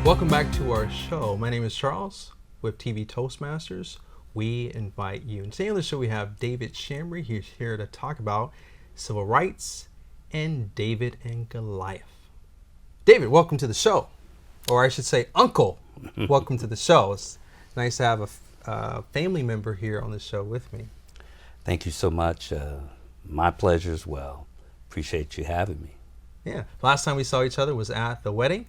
Welcome back to our show. My name is Charles with TV Toastmasters. We invite you. And today on the show we have David Shambry. He's here to talk about civil rights and David and Goliath. David, welcome to the show. Or I should say, Uncle, welcome to the show. It's nice to have a family member here on the show with me. Thank you so much. My pleasure as well. Appreciate you having me. Yeah. Last time we saw each other was at the wedding.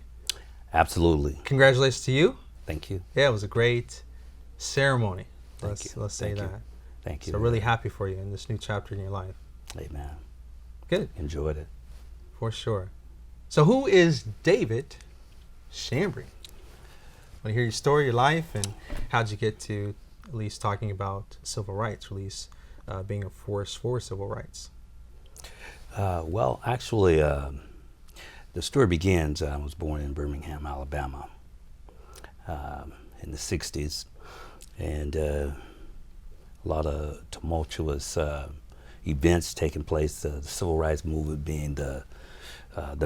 Absolutely. Congratulations to you. Thank you. Yeah, it was a great ceremony. Let's say Thank that. you. Thank you. So really happy for you in this new chapter in your life. Amen. Good. Enjoyed it. For sure. So who is David Shambry? I want to hear your story, your life, and how'd you get to at least talking about civil rights, or at least being a force for civil rights? Well, actually, the story begins, I was born in Birmingham, Alabama in the 60s, and a lot of tumultuous events taking place, the civil rights movement being the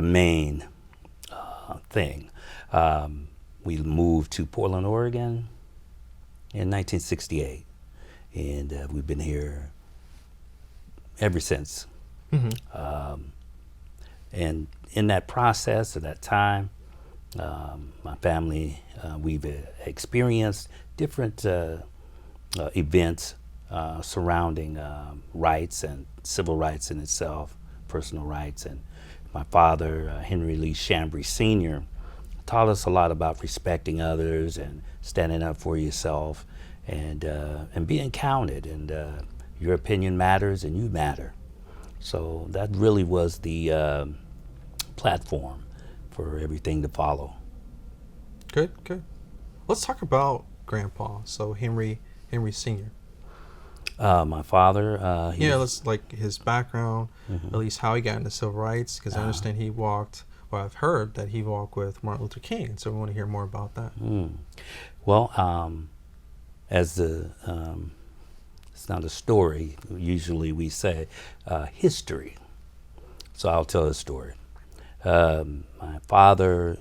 main thing. We moved to Portland, Oregon in 1968, and we've been here ever since. Mm-hmm. And in that process, at that time, my family, we've experienced different events surrounding rights and civil rights in itself, personal rights. And my father, Henry Lee Shambry Sr., taught us a lot about respecting others and standing up for yourself and being counted. And your opinion matters and you matter. So that really was the platform for everything to follow. Good. Let's talk about Grandpa. So Henry Sr. My father. Let's like his background, at least how he got into civil rights, because I understand he walked, or I've heard that he walked with Martin Luther King, so we want to hear more about that. Well, as the it's not a story. Usually we say history. So I'll tell a story. My father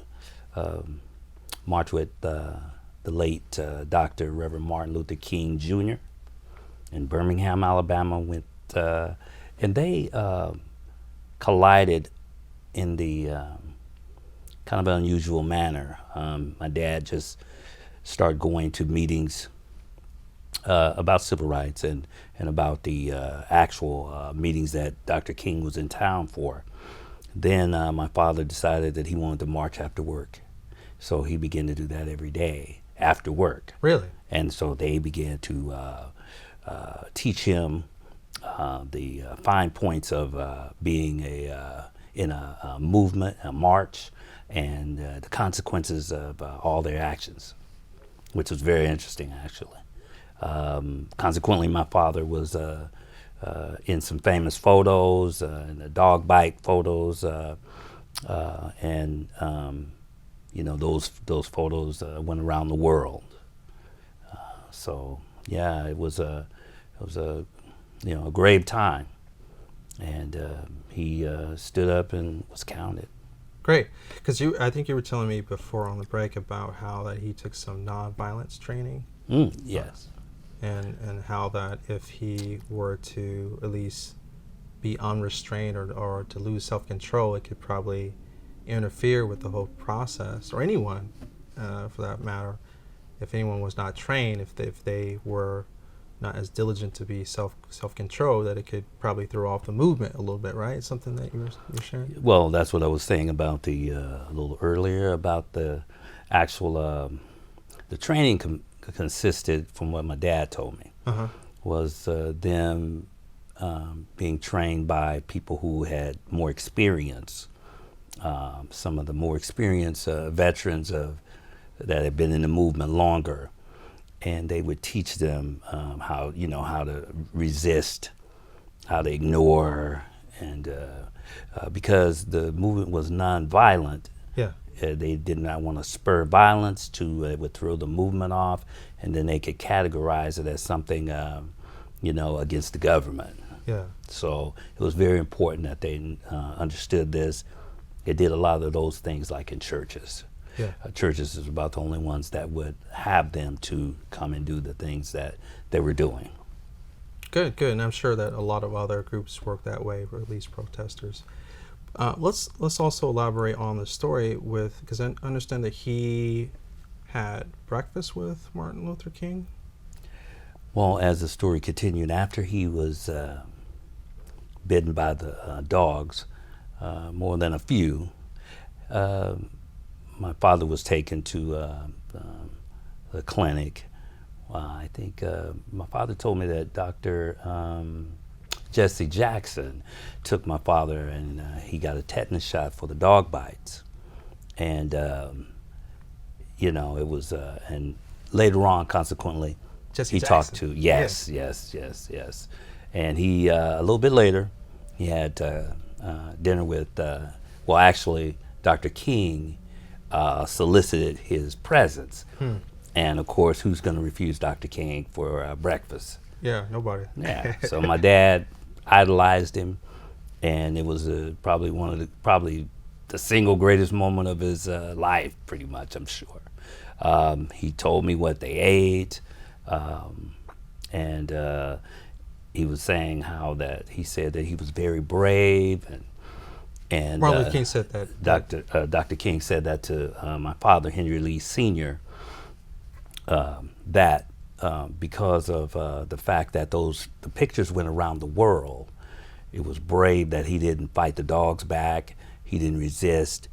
marched with the late Dr. Reverend Martin Luther King Jr. in Birmingham, Alabama, and they collided in the kind of unusual manner. My dad just started going to meetings about civil rights and about the actual meetings that Dr. King was in town for. Then my father decided that he wanted to march after work. So he began to do that every day after work. Really? And so they began to teach him the fine points of being in a movement, a march, and the consequences of all their actions, which was very interesting, actually. Consequently, my father was in some famous photos, in the dog bite photos, and those photos went around the world. So yeah, it was a grave time, and he stood up and was counted. Great, because I think you were telling me before on the break about how that he took some nonviolence training. Yes. And how that if he were to at least be unrestrained or to lose self-control, it could probably interfere with the whole process, or anyone for that matter. If anyone was not trained, if they were not as diligent to be self-control, that it could probably throw off the movement a little bit, right? Something that you're sharing? Well, that's what I was saying about a little earlier about the actual the training consisted, from what my dad told me, was them being trained by people who had more experience. Some of the more experienced veterans that had been in the movement longer, and they would teach them how to resist, how to ignore, and because the movement was nonviolent. Yeah. They did not want to spur violence it would throw the movement off, and then they could categorize it as something, against the government. Yeah. So it was very important that they understood this. They did a lot of those things like in churches. Yeah. Churches is about the only ones that would have them to come and do the things that they were doing. Good, good. And I'm sure that a lot of other groups work that way, or at least protesters. Let's also elaborate on the story with, because I understand that he had breakfast with Martin Luther King. Well, as the story continued, after he was bitten by the dogs, more than a few, my father was taken to the clinic. I think my father told me that Dr. Jesse Jackson took my father, and he got a tetanus shot for the dog bites. And, you know, it was, and later on, consequently, Jesse he Jackson. talked to, yes. And he, a little bit later, he had dinner with, well, actually, Dr. King solicited his presence. And of course, who's going to refuse Dr. King for breakfast? Yeah, nobody. Yeah. So my dad idolized him, and it was probably one of the single greatest moment of his life, pretty much, I'm sure. He told me what they ate, and he was saying how that he said that he was very brave, and Martin Luther King said that. Dr. King said that to my father, Henry Lee Sr., that because of the fact that the pictures went around the world, it was brave that he didn't fight the dogs back, he didn't resist,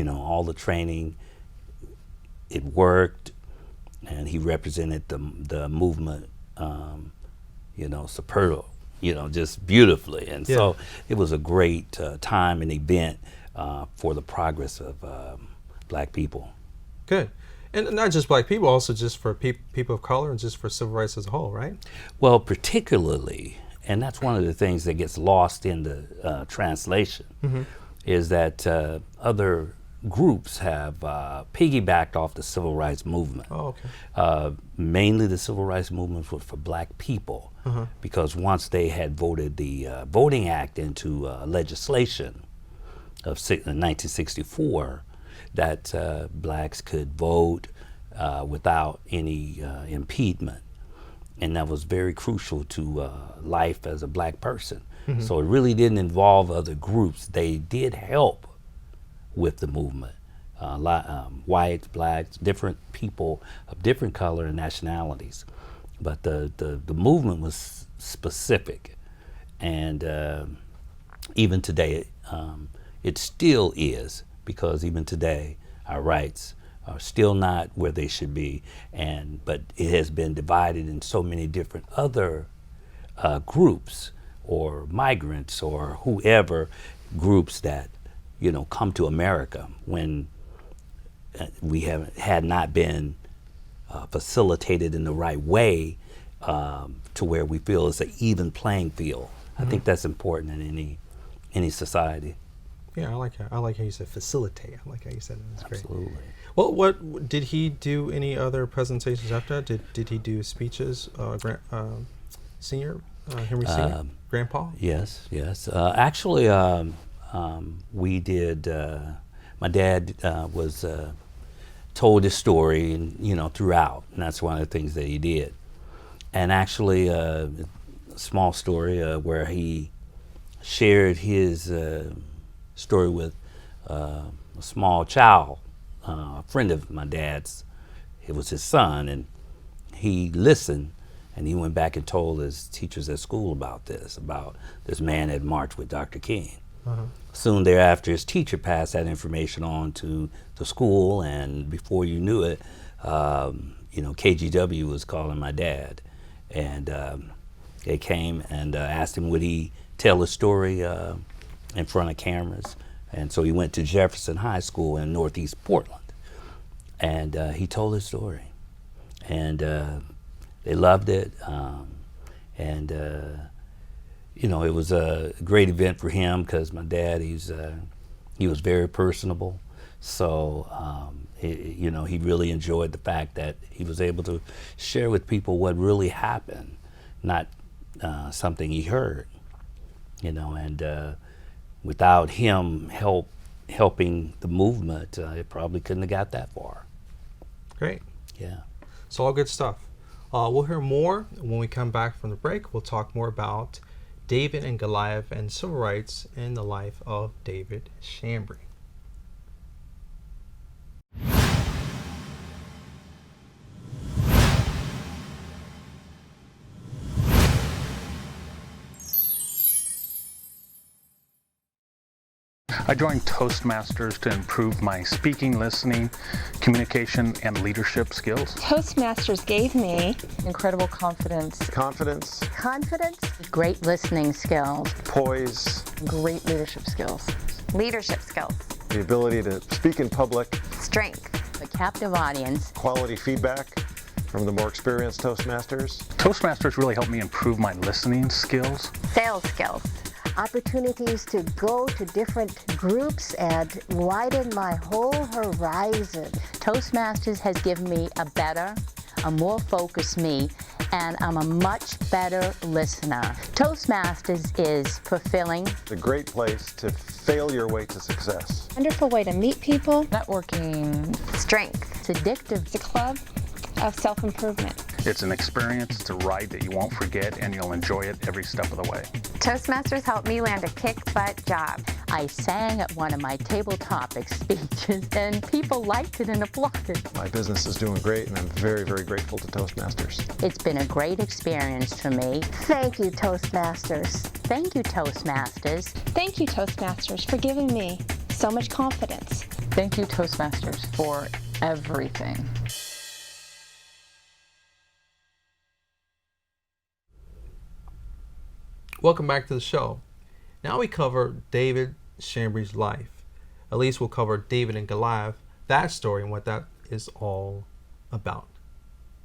all the training, it worked, and he represented the movement, superb, just beautifully. And so it was a great time and event for the progress of black people. Good. And not just black people, also just for people of color and just for civil rights as a whole, right? Well, particularly, and that's one of the things that gets lost in the translation, is that other groups have piggybacked off the civil rights movement. Oh, okay. Mainly the civil rights movement was for black people, because once they had voted the Voting Act into legislation of 1964, that blacks could vote without any impediment. And that was very crucial to life as a black person. So it really didn't involve other groups. They did help with the movement. Whites, blacks, different people of different color and nationalities. But the movement was specific. And even today, it still is, because even today, our rights are still not where they should be, but it has been divided in so many different other groups or migrants or whoever groups that come to America when we had not been facilitated in the right way to where we feel it's an even playing field. I think that's important in any society. Yeah, I like how you said facilitate. I like how you said it. That's great. Absolutely. Well, what did he do? Any other presentations after that? Did he do speeches? Senior, Henry Senior, Grandpa. Yes. Actually, we did. My dad was told his story, and throughout, and that's one of the things that he did. And actually, a small story where he shared his story with a small child, a friend of my dad's. It was his son, and he listened, and he went back and told his teachers at school about this man had marched with Dr. King. Soon thereafter, his teacher passed that information on to the school, and before you knew it, KGW was calling my dad, and they came and asked him would he tell his story in front of cameras. And so he went to Jefferson High School in Northeast Portland, and he told his story, and they loved it, and it was a great event for him because my dad, he was very personable, so he really enjoyed the fact that he was able to share with people what really happened, not something he heard, and without him help helping the movement, it probably couldn't have got that far. Great. Yeah. So all good stuff. We'll hear more when we come back from the break. We'll talk more about David and Goliath and civil rights in the life of David Shambry. I joined Toastmasters to improve my speaking, listening, communication, and leadership skills. Toastmasters gave me incredible confidence, confidence, great listening skills, poise, great leadership skills, leadership skills, the ability to speak in public, strength, a captive audience, quality feedback from the more experienced Toastmasters. Toastmasters really helped me improve my listening skills, sales skills, opportunities to go to different groups and widen my whole horizon. Toastmasters has given me a more focused me, and I'm a much better listener. Toastmasters is fulfilling. It's a great place to fail your way to success. Wonderful way to meet people, networking, strength. It's addictive. It's a club of self-improvement. It's an experience, it's a ride that you won't forget, and you'll enjoy it every step of the way. Toastmasters helped me land a kick-butt job. I sang at one of my table topic speeches, and people liked it and applauded. My business is doing great, and I'm very, very grateful to Toastmasters. It's been a great experience for me. Thank you, Toastmasters. Thank you, Toastmasters. Thank you, Toastmasters, for giving me so much confidence. Thank you, Toastmasters, for everything. Welcome back to the show. Now we cover David Shambry's life. At least we'll cover David and Goliath, that story and what that is all about.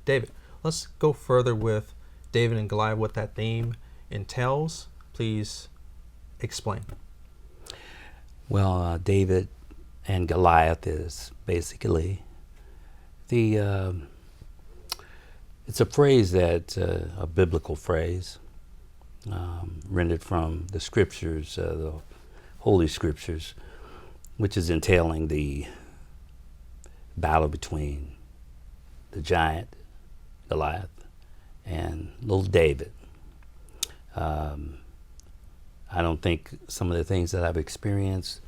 David, let's go further with David and Goliath, what that name entails. Please explain. Well, David and Goliath is basically it's a phrase that, a biblical phrase, rendered from the scriptures, the Holy Scriptures, which is entailing the battle between the giant Goliath and little David. I don't think some of the things that I've experienced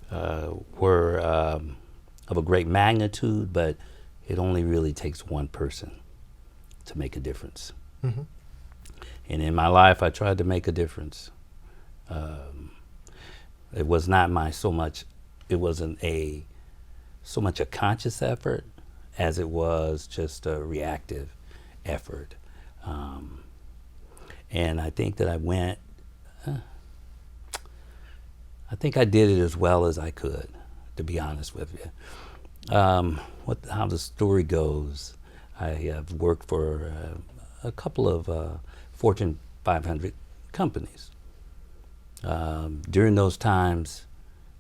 were of a great magnitude, but it only really takes one person to make a difference. Mm-hmm. And in my life, I tried to make a difference. It was not it wasn't so much a conscious effort as it was just a reactive effort. And I think that I think I did it as well as I could, to be honest with you. How the story goes, I have worked for a couple of Fortune 500 companies. During those times,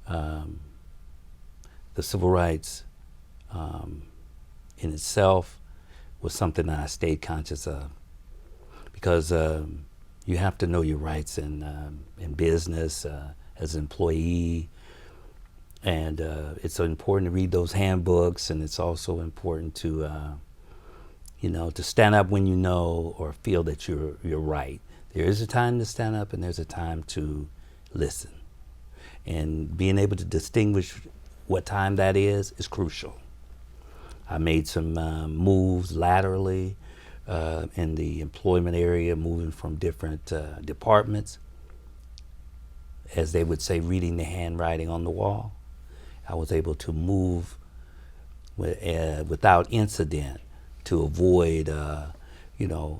the civil rights in itself was something that I stayed conscious of, because you have to know your rights in business as an employee, and it's important to read those handbooks, and it's also important to to stand up when you know or feel that you're right. There is a time to stand up and there's a time to listen. And being able to distinguish what time that is crucial. I made some moves laterally in the employment area, moving from different departments. As they would say, reading the handwriting on the wall. I was able to move without incident, to avoid,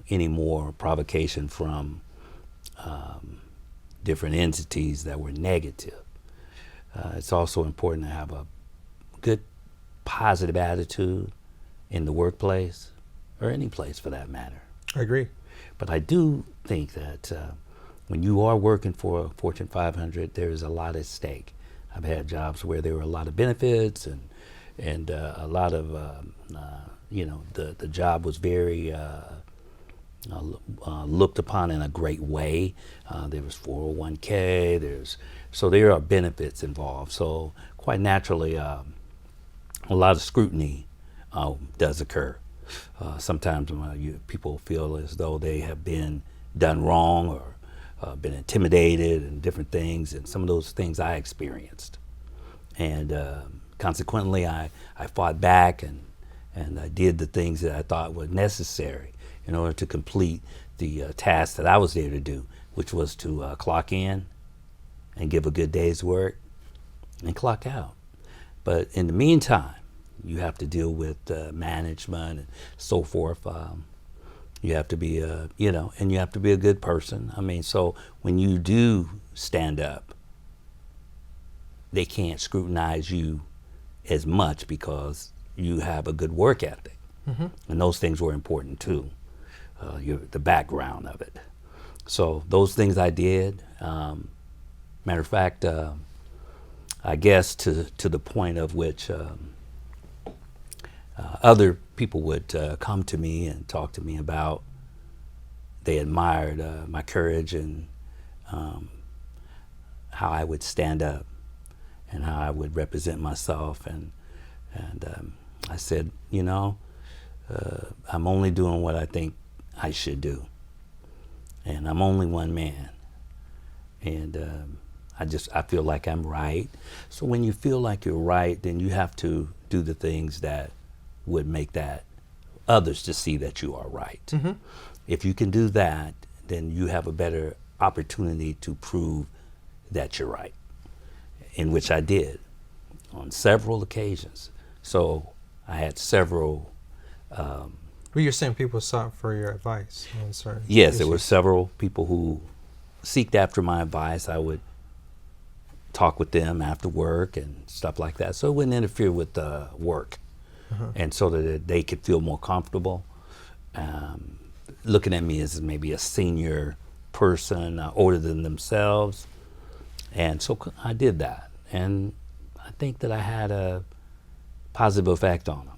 any more provocation from different entities that were negative. It's also important to have a good, positive attitude in the workplace, or any place for that matter. I agree. But I do think that when you are working for a Fortune 500, there is a lot at stake. I've had jobs where there were a lot of benefits and a lot of the job was very looked upon in a great way. There was 401k, So there are benefits involved. So quite naturally, a lot of scrutiny does occur. Sometimes people feel as though they have been done wrong or been intimidated and different things, and some of those things I experienced. And consequently, I fought back and I did the things that I thought were necessary in order to complete the task that I was there to do, which was to clock in and give a good day's work and clock out. But in the meantime, you have to deal with management and so forth. You have to be and you have to be a good person. I mean, so when you do stand up, they can't scrutinize you as much because you have a good work ethic. Mm-hmm. And those things were important too, the background of it. So those things I did. Matter of fact, I guess to the point of which other people would come to me and talk to me about, they admired my courage and how I would stand up and how I would represent myself. And I said, I'm only doing what I think I should do. And I'm only one man. And I feel like I'm right. So when you feel like you're right, then you have to do the things that would make that others to see that you are right. Mm-hmm. If you can do that, then you have a better opportunity to prove that you're right, in which I did on several occasions. So I had several. Well, you're saying people sought for your advice on certain Yes, issues. there were several people who seeked after my advice. I would talk with them after work and stuff like that, so it wouldn't interfere with the work. Uh-huh. And so that they could feel more comfortable looking at me as maybe a senior person, older than themselves. And so I did that. And I think that I had a positive effect on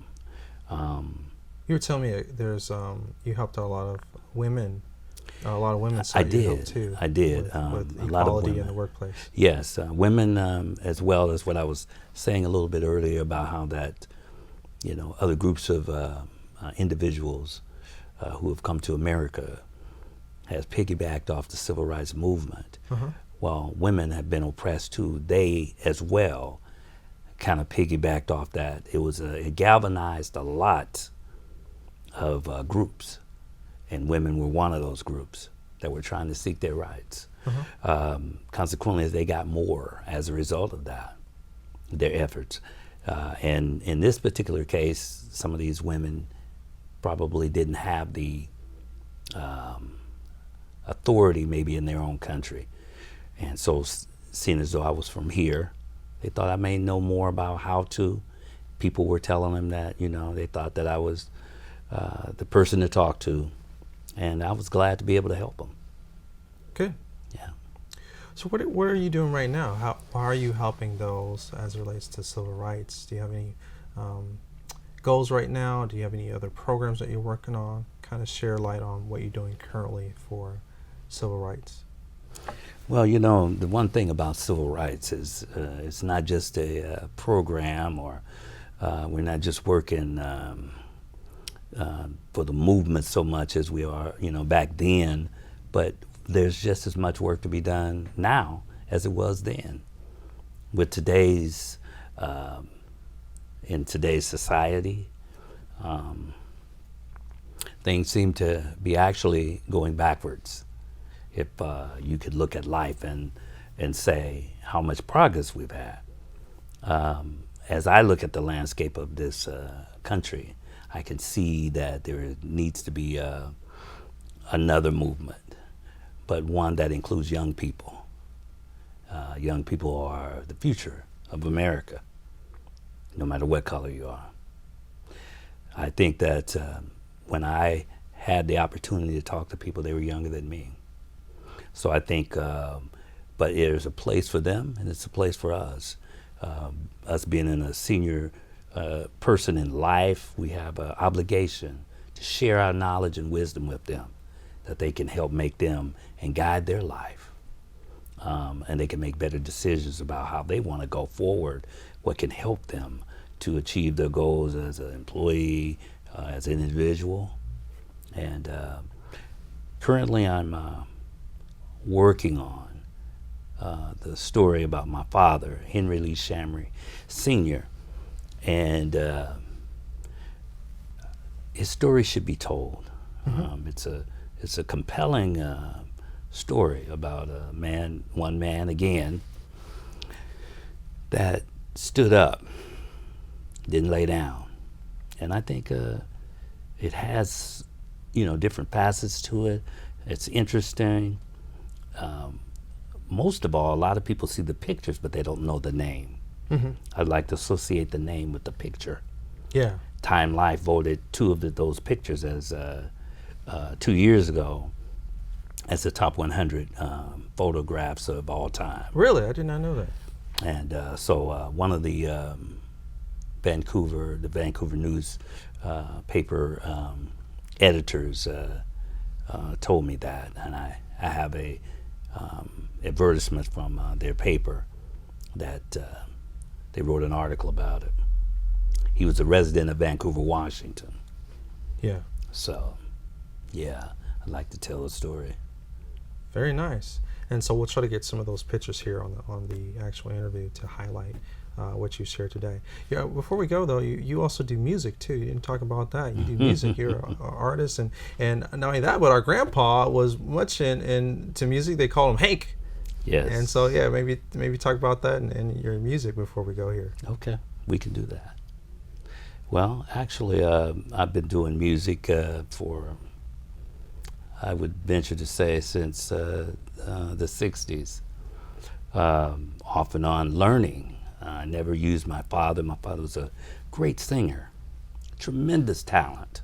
them. You were telling me there's you helped a lot of women. A lot of women. I did. Too, I did. With a equality lot of women in the workplace. Yes, women, as well as what I was saying a little bit earlier about how that, other groups of individuals who have come to America has piggybacked off the civil rights movement. Uh-huh. While women have been oppressed too, they as well kind of piggybacked off that. It galvanized a lot of groups, and women were one of those groups that were trying to seek their rights. Uh-huh. Consequently, they got more as a result of that, their efforts. And in this particular case, some of these women probably didn't have the authority maybe in their own country. And so, seeing as though I was from here, they thought I may know more about how to. People were telling them that, they thought that I was the person to talk to. And I was glad to be able to help them. Good. Yeah. So what are you doing right now? How are you helping those as it relates to civil rights? Do you have any goals right now? Do you have any other programs that you're working on? Kind of share light on what you're doing currently for civil rights. Well, the one thing about civil rights is it's not just a program, or we're not just working for the movement so much as we are, back then, but there's just as much work to be done now as it was then. With today's, in today's society, things seem to be actually going backwards. If you could look at life and say how much progress we've had. As I look at the landscape of this country, I can see that there needs to be another movement, but one that includes young people. Young people are the future of America, no matter what color you are. I think that when I had the opportunity to talk to people, they were younger than me. So I think, but there's a place for them and it's a place for us. Us being in a senior person in life, we have an obligation to share our knowledge and wisdom with them, that they can help make them and guide their life. and they can make better decisions about how they want to go forward, what can help them to achieve their goals as an employee, as an individual. And currently I'm working on the story about my father, Henry Lee Shambry Sr., and his story should be told. It's a compelling story about a man, one man again, that stood up, didn't lay down. And I think it has, different facets to it. It's interesting. Most of all, a lot of people see the pictures, but they don't know the name. I'd like to associate the name with the picture. Yeah. Time Life voted two of those pictures as 2 years ago as the top 100 photographs of all time. Really? I did not know that. And so one of the Vancouver News paper editors told me that, and I have a advertisement from their paper that they wrote an article about it. He was a resident of Vancouver, Washington. Yeah. So, yeah, I'd like to tell the story. Very nice. And so we'll try to get some of those pictures here on the actual interview to highlight what you shared today. Yeah. Before we go though, you also do music too. You didn't talk about that. You do music. You're an artist, and not only that, but our grandpa was much into music. They call him Hank. Yes. And so yeah, maybe talk about that and your music before we go here. Okay, we can do that. Well, actually, I've been doing music for, I would venture to say, since the 60s. Off and on learning. I never used my father. My father was a great singer, tremendous talent.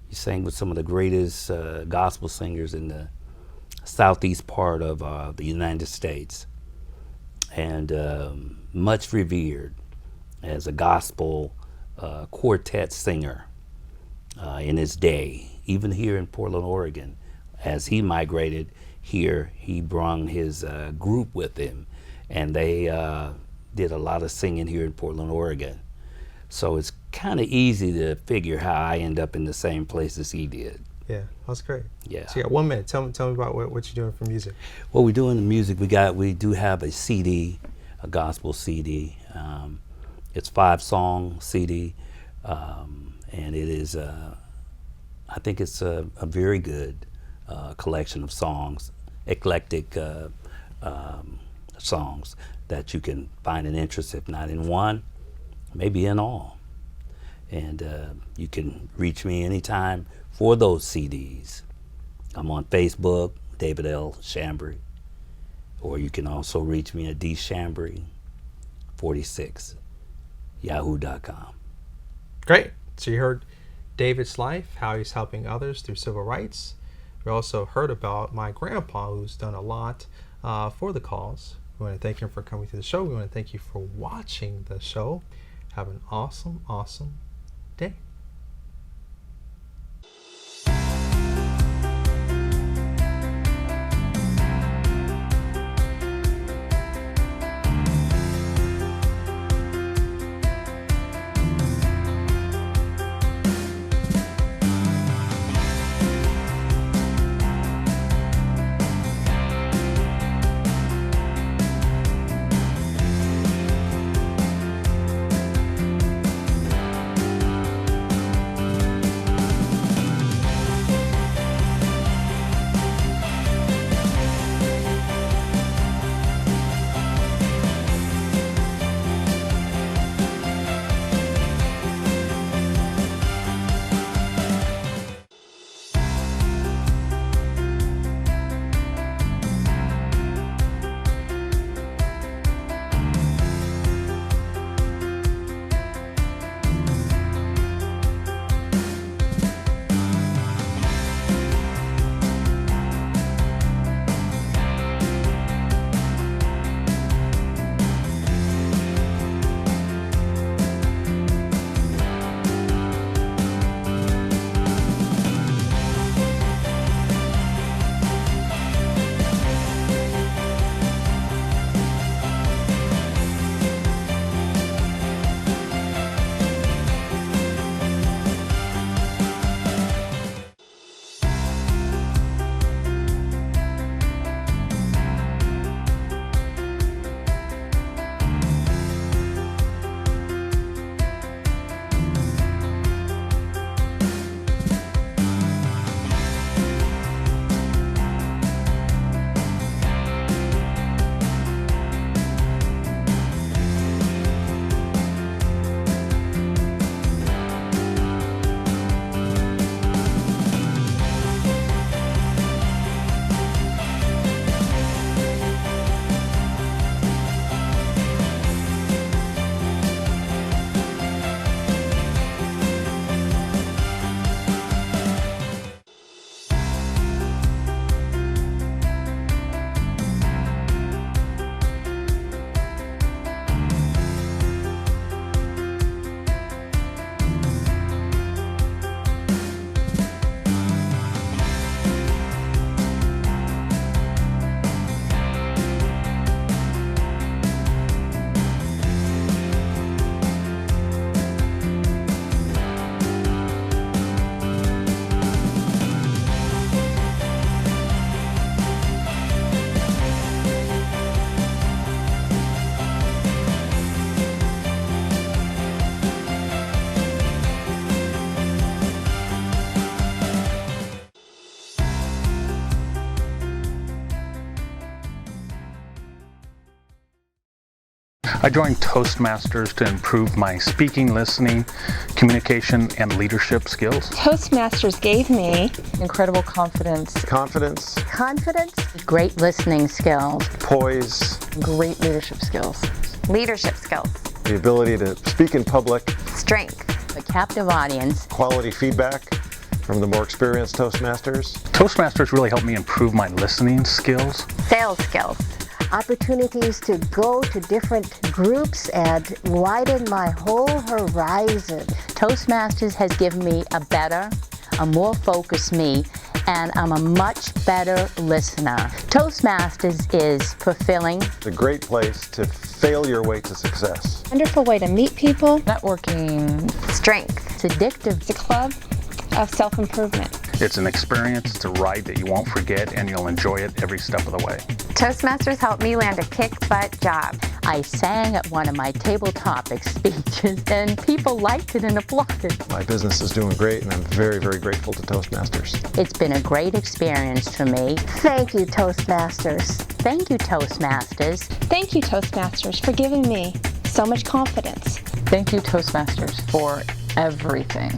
He sang with some of the greatest gospel singers in the southeast part of the United States, and much revered as a gospel quartet singer in his day. Even here in Portland, Oregon, as he migrated here, he brought his group with him, and they did a lot of singing here in Portland, Oregon. So it's kind of easy to figure how I end up in the same place as he did. Yeah, that's great. Yeah. So you got 1 minute. Tell me about what you're doing for music. What we're doing in music, we do have a CD, a gospel CD. It's 5-song CD, and it is, I think it's a very good collection of songs, eclectic songs that you can find an interest, if not in one, maybe in all. And you can reach me anytime for those CDs. I'm on Facebook, David L. Shambry, or you can also reach me at dshambry46, yahoo.com. Great. So you heard David's life, how he's helping others through civil rights. We also heard about my grandpa, who's done a lot for the cause. We want to thank him for coming to the show. We want to thank you for watching the show. Have an awesome, awesome day. I joined Toastmasters to improve my speaking, listening, communication, and leadership skills. Toastmasters gave me Incredible confidence, Confidence, Confidence, Great listening skills. poise, great leadership skills. Leadership skills, the ability to speak in public, strength, A captive audience. quality feedback from the more experienced Toastmasters, Toastmasters really helped me improve my listening skills. sales skills, opportunities to go to different groups and widen my whole horizon. Toastmasters has given me a more focused me, and I'm a much better listener. Toastmasters is fulfilling. It's a great place to fail your way to success. wonderful way to meet people. Networking, strength, It's addictive. It's a club of self-improvement. It's an experience, it's a ride that you won't forget, and you'll enjoy it every step of the way. Toastmasters helped me land a kick-butt job. I sang at one of my table topic speeches, and people liked it and applauded. My business is doing great, and I'm very, very grateful to Toastmasters. It's been a great experience for me. Thank you, Toastmasters. Thank you, Toastmasters. Thank you, Toastmasters, for giving me so much confidence. thank you Toastmasters for everything.